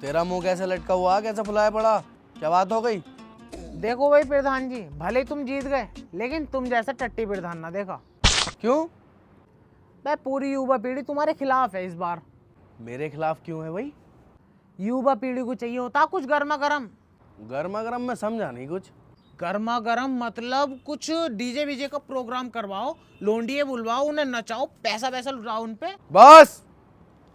तेरा मुंह कैसे लटका हुआ, कैसे फुलाया पड़ा, क्या बात हो गई? देखो भाई प्रधान जी, भले ही तुम जीत गए लेकिन तुम जैसा टट्टी प्रधान ना देखा। क्यों? भाई पूरी युवा पीढ़ी तुम्हारे खिलाफ है इस बार। मेरे खिलाफ क्यों है भाई? युवा पीढ़ी को चाहिए होता कुछ गर्मा गर्म। गर्मा गर्म में समझा नहीं कुछ। गर्मा गर्म मतलब कुछ डीजे वीजे का प्रोग्राम करवाओ, लोंडिये बुलवाओ, उन्हें नचाओ, पैसा वैसा लुटाओ उन पे। बस,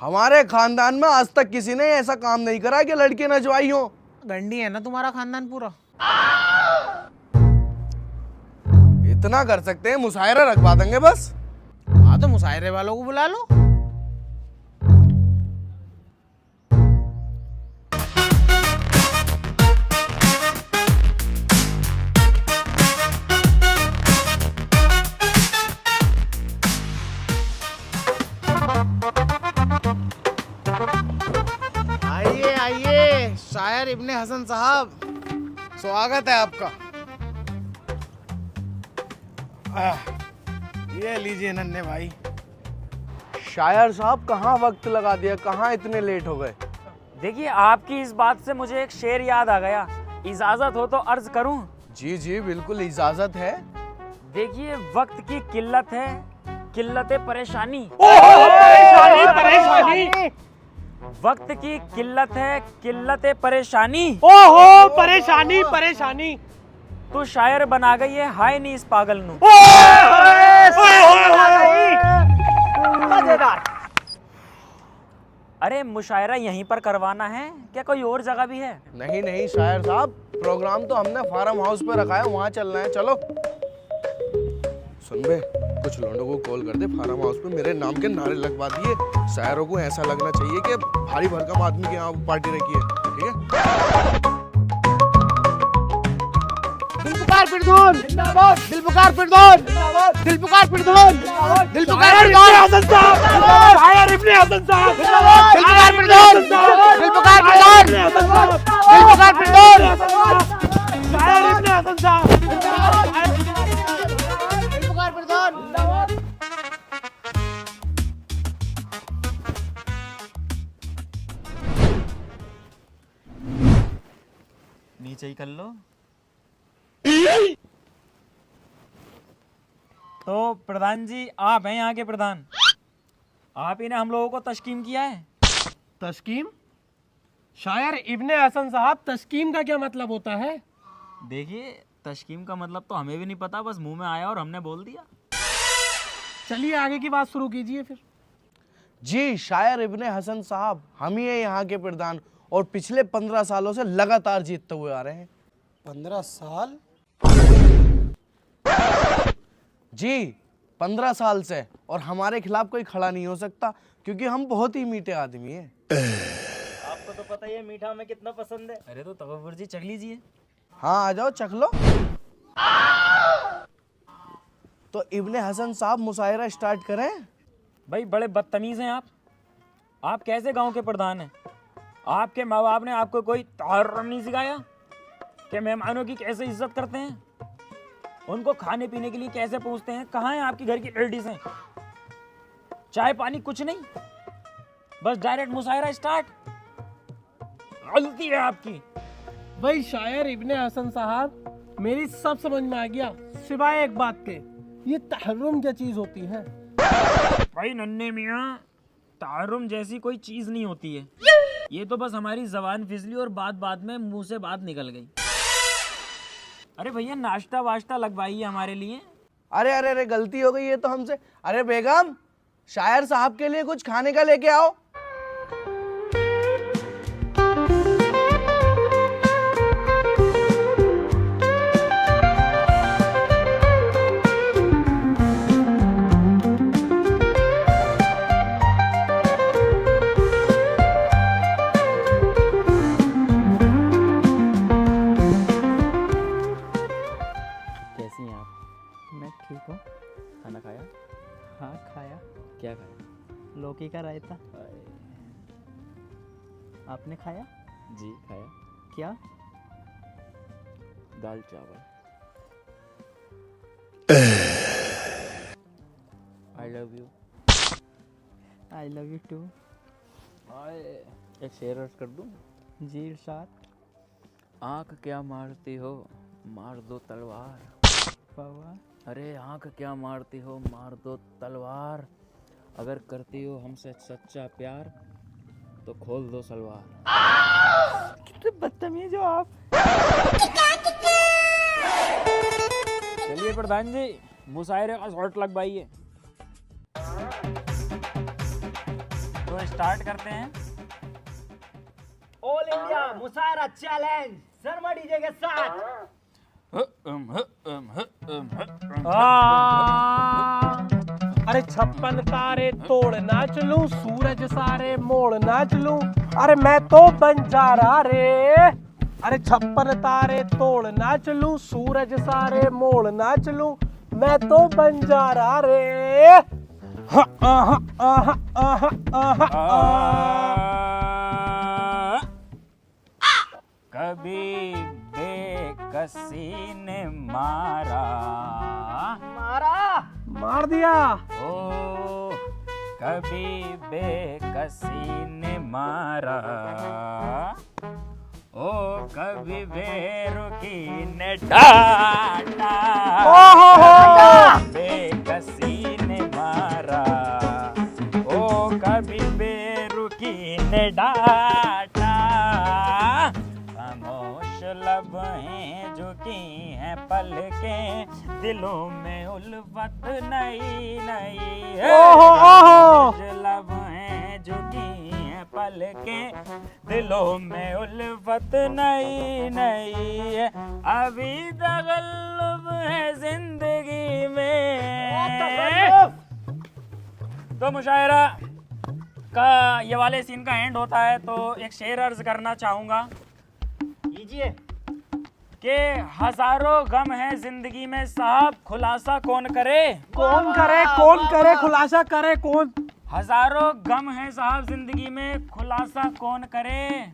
हमारे खानदान में आज तक किसी ने ऐसा काम नहीं करा कि लड़की नचवाई हो। गंडी है ना तुम्हारा खानदान पूरा। इतना कर सकते हैं, मुशायरा रखवा देंगे बस। हाँ तो मुशायरे वालों को बुला लो। आइए आइए शायर इब्ने हसन साहब, स्वागत है आपका। ये लीजिए नन्हे भाई। शायर साहब कहाँ वक्त लगा दिया, कहाँ इतने लेट हो गए? देखिए, आपकी इस बात से मुझे एक शेर याद आ गया, इजाजत हो तो अर्ज करूं? जी जी बिल्कुल इजाजत है। देखिए, वक्त की किल्लत है, किल्लत परेशानी। परेशानी। वक्त की किल्लत है, किल्लत परेशानी। ओहो परेशानी परेशानी। तू शायर बना गई है, हाय नहीं इस पागल नू। मजेदार। अरे मुशायरा यहीं पर करवाना है क्या, कोई और जगह भी है? नहीं नहीं शायर साहब, प्रोग्राम तो हमने फार्म हाउस पे रखा है, वहाँ चलना है, चलो। सुन बे, कुछ लोगों को कॉल कर दे, फार्म हाउस पे मेरे नाम के नारे लगवा दिए। शायरों को ऐसा लगना चाहिए कि भारी भरकम आदमी के यहाँ पार्टी रखी है, ठीक है? दिलपुकार फिरदौन जिंदाबाद, दिलपुकार फिरदौन जिंदाबाद, दिलपुकार फिरदौन जिंदाबाद, दिलपुकार फिरदौन हसन साहब, शायर इब्ने हसन साहब जिंदाबाद, दिलपुकार फिरदौन जिंदाबाद, दिलपुकार फिरदौन जिंदाबाद, दिलपुकार फिरदौन जिंदाबाद, शायर इब्ने हसन साहब जिंदाबाद, दिलपुकार फिरदौन जिंदाबाद। नीचे ही कर लो। तो प्रधान जी, आप हैं यहाँ के प्रधान, आप ही ने हम लोगों को तस्कीम किया है। तस्कीम? शायर इब्ने हसन साहब, तस्कीम का क्या मतलब होता है? देखिए, तस्कीम का मतलब तो हमें भी नहीं पता, बस मुंह में आया और हमने बोल दिया। चलिए आगे की बात शुरू कीजिए फिर। जी शायर इब्ने हसन साहब, हम ही है यहाँ के प्रधान और पिछले 15 सालों से लगातार जीतते हुए आ रहे हैं। 15 साल? जी 15 साल से, और हमारे खिलाफ कोई खड़ा नहीं हो सकता क्योंकि हम बहुत ही मीठे आदमी हैं। आपको तो पता ही है मीठा हमें कितना पसंद है। अरे तो तकब्बुर जी चख लीजिए। हाँ आ जाओ, चख लो। तो इब्ने हसन साहब मुशायरा स्टार्ट करें? भाई बड़े बदतमीज हैं आप कैसे गांव के प्रधान हैं? आपके माँ बाप ने आपको कोई तहर्रुम नहीं सिखाया कि मेहमानों की कैसे इज्जत करते हैं, उनको खाने पीने के लिए कैसे पूछते हैं? कहाँ है आपकी घर की लेडीज हैं? चाय पानी कुछ नहीं, बस डायरेक्ट मुशायरा स्टार्ट। गलती है आपकी। भाई शायर इब्ने हसन साहब, मेरी सब समझ में आ गया सिवाय एक बात के, ये तहर्रुम क्या चीज होती है? भाई नन्हे मियाँ, तहर्रुम जैसी कोई चीज नहीं होती है, ये तो बस हमारी जबान फिसली और बात बात में मुंह से बात निकल गई। अरे भैया नाश्ता वाश्ता लगवाइए हमारे लिए। अरे अरे अरे गलती हो गई ये तो हमसे। अरे बेगम, शायर साहब के लिए कुछ खाने का लेके आओ। कैसी हैं आप? मैं ठीक हूँ। खाना खाया? हाँ खाया, क्या खाया? लौकी का रायता। आपने खाया? जी खाया। क्या? दाल चावल। I love you. I love you too. एक शेर अर्ज कर दूं? जी इरशाद। आँख क्या मारती हो, मार दो तलवार। अरे आँख क्या मारती हो, मार दो तलवार। अगर करती हो हमसे सच्चा प्यार तो खोल दो सलवार। कितने बदतमीज हो आप। चलिए प्रधान जी, मुशायरे का शॉट लगवाइए। तो स्टार्ट करते हैं। ऑल इंडिया मुशायरा चैलेंज शर्मा डीजे के साथ। अरे 56 तारे तोड़ नाच लूं, सूरज सारे मोड़ नाच लूं, अरे मैं तो बंजारा रे। अरे 56 तारे तोड़ नाच लूं, सूरज सारे मोड़ नाच लूं, मैं तो बंजारा रे। कभी बेकसी ने मारा मार दिया। ओ कभी बेकसी ने मारा, ओ कभी बेरुखी ने डांटा। बेकसी ने मारा, ओ कभी बेरुखी ने डांटा। खामोश लब हैं झुकी हैं पलकें, दिलों में उल्फत नई नई है। खामोश लब हैं झुकी हैं पलकें, दिलों में उल्फत नई नई है। अभी तगल्लुब है जिंदगी में। तो मुशायरा का ये वाले सीन का एंड होता है, तो एक शेर अर्ज करना चाहूँगा लीजिए। कि हजारों गम है जिंदगी में साहब, खुलासा कौन करे। कौन करे, कौन करे, खुलासा करे कौन। हजारों गम है साहब जिंदगी में, खुलासा कौन करे।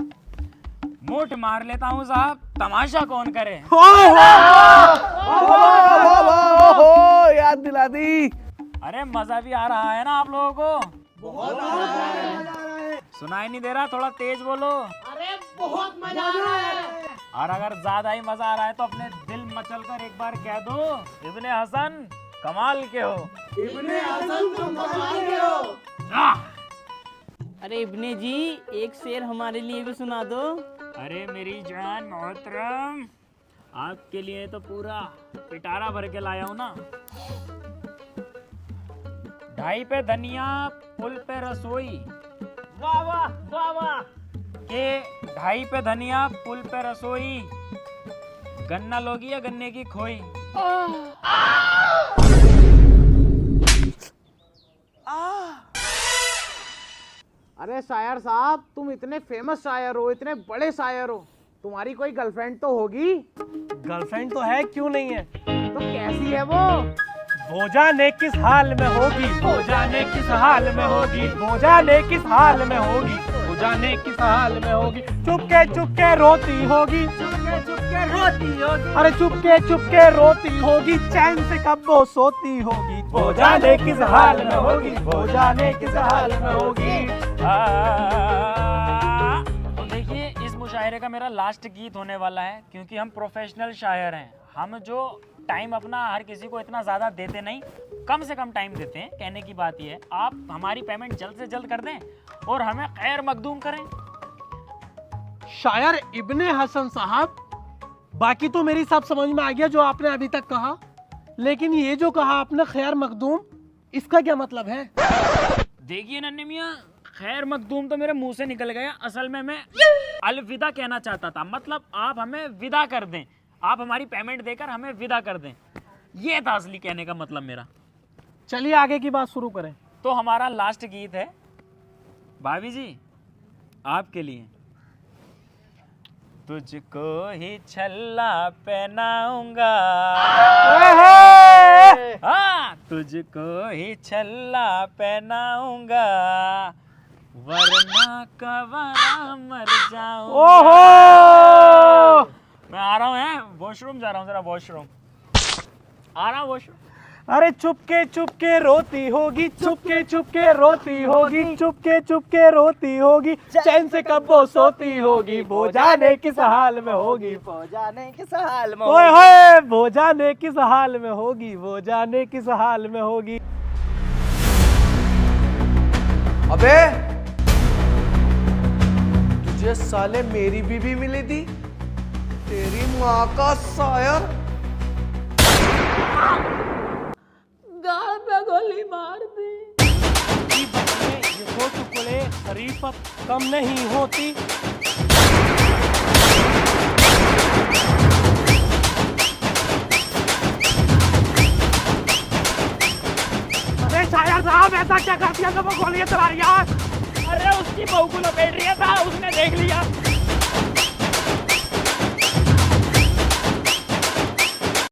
मूठ मार लेता हूँ साहब, तमाशा कौन करे। याद दिला दी। अरे मजा भी आ रहा है ना आप लोगों को। सुनाई नहीं दे रहा, थोड़ा तेज बोलो। अरे बहुत मजा आ रहा है। और अगर ज्यादा ही मजा आ रहा है तो अपने दिल मचल कर एक बार कह दो, इब्ने हसन कमाल के हो। इब्ने हसन तुम कमाल के हो। अरे इब्ने जी, एक शेर हमारे लिए भी सुना दो। अरे मेरी जान मोहतरम, आपके लिए तो पूरा पिटारा भर के लाया हूँ ना। ढाई पे धनिया पुल पे रसोई, वाह वाह वाह वाह। के ढाई पे धनिया पुल पे रसोई, गन्ना लोगी या गन्ने की खोई। अरे शायर साहब, तुम इतने फेमस शायर हो, इतने बड़े शायर हो, तुम्हारी कोई गर्लफ्रेंड तो होगी। गर्लफ्रेंड तो है, क्यों नहीं है। तो कैसी है वो। वो जाने किस हाल में होगी, वो जाने किस हाल में होगी, वो जाने किस हाल में होगी, वो जाने किस हाल में होगी। चुपके चुपके रोती होगी, चुपके चुपके रोती होगी। अरे चुपके चुपके रोती होगी, चैन से कब वो सोती होगी। वो जाने किस हाल में होगी, वो जाने किस हाल में होगी। तो देखिए, इस मुशायरे का मेरा लास्ट गीत होने वाला है, क्योंकि हम प्रोफेशनल शायर हैं। हम जो टाइम अपना हर किसी को इतना ज़्यादा देते नहीं, कम से कम टाइम देते हैं। कहने की बात ये है, आप हमारी पेमेंट जल्द से जल्द कर दें और हमें खैर मखदूम करें। शायर इब्ने हसन साहब, बाकी तो मेरी सब समझ में आ गया जो आपने अभी तक कहा, लेकिन ये जो कहा आपने खैर मखदूम, इसका क्या मतलब है। देखिए नन्हे मियाँ, खैर मखदूम तो मेरे मुंह से निकल गया। असल में मैं अलविदा कहना चाहता था, मतलब आप हमें विदा कर दें, आप हमारी पेमेंट देकर हमें विदा कर दें, ये था असली कहने का मतलब मेरा। चलिए आगे की बात शुरू करें। तो हमारा लास्ट गीत है भाभी जी आपके लिए। तुझको ही छल्ला पहनाऊंगा, हाँ तुझको ही छल्ला पहनाऊंगा, वरना कवरा मर जाऊंगा। ओहो, मैं आ रहा हूँ, वॉशरूम जा रहा हूँ, जरा वॉशरूम आ रहा हूँ, वॉशरूम। अरे चुपके चुपके रोती होगी, चुपके चुपके रोती होगी, चुपके चुपके रोती होगी, चैन से कब वो सोती होगी, वो जाने किस हाल में होगी, वो जाने किस हाल में ओए होए वो जाने किस हाल में होगी, वो जाने किस हाल में होगी। अबे तुझे साले मेरी बीवी मिली थी, तेरी माँ का शायर। गाल पे गोली मार दी। ये हो टुकड़े शरीफत कम नहीं होती। अरे शायर साहब ऐसा क्या कर दिया, वो गोलियां चला रही यार। अरे उसकी बहू को लपेट रही था, उसने देख लिया।